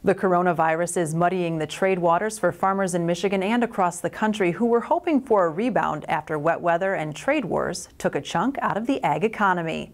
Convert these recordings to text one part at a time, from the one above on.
The coronavirus is muddying the trade waters for farmers in Michigan and across the country who were hoping for a rebound after wet weather and trade wars took a chunk out of the ag economy.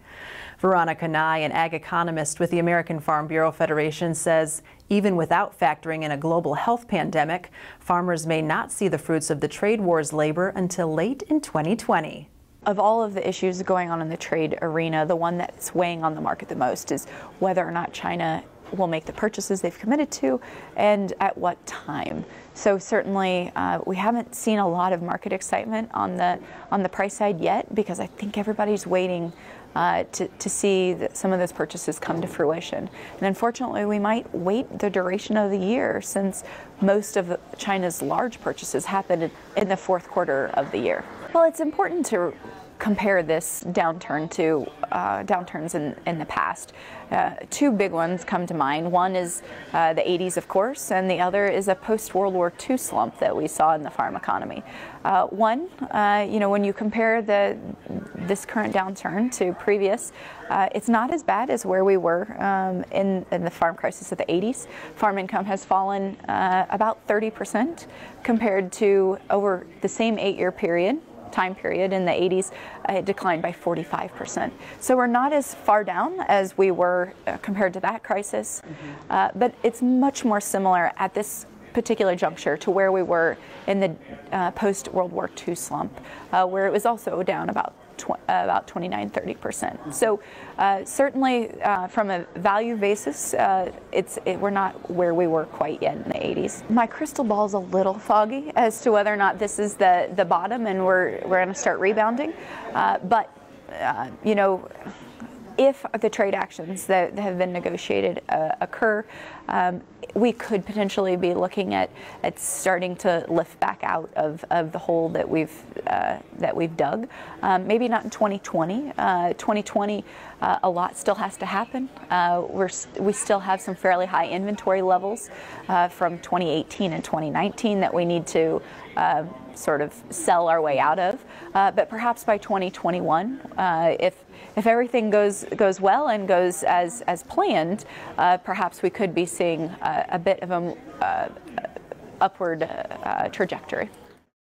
Veronica Nigh, an ag economist with the American Farm Bureau Federation, says even without factoring in a global health pandemic, farmers may not see the fruits of the trade wars labor until late in 2020. Of all of the issues going on in the trade arena, the one that's weighing on the market the most is whether or not China will make the purchases they've committed to and at what time. So certainly we haven't seen a lot of market excitement on the price side yet, because I think everybody's waiting to see some of those purchases come to fruition. And unfortunately, we might wait the duration of the year, since most of China's large purchases happen in the fourth quarter of the year. Well, it's important to compare this downturn to downturns in the past. Two big ones come to mind. One is the 80s, of course, and the other is a post-World War II slump that we saw in the farm economy. When you compare this current downturn to previous, it's not as bad as where we were in the farm crisis of the 80s. Farm income has fallen about 30% compared to over the same 8-year time period in the 80s, it declined by 45%. So we're not as far down as we were compared to that crisis, but it's much more similar at this particular juncture to where we were in the post-World War II slump, where it was also down about 29–30%. So certainly from a value basis, we're not where we were quite yet in the 80s. My crystal ball is a little foggy as to whether or not this is the bottom and we're going to start rebounding. If the trade actions that have been negotiated occur, we could potentially be looking at starting to lift back out of the hole that we've dug. Maybe not in 2020. 2020, a lot still has to happen. We still have some fairly high inventory levels from 2018 and 2019 that we need to sort of sell our way out of. But perhaps by 2021, if everything goes well and goes as planned, perhaps we could be seeing a bit of an upward trajectory.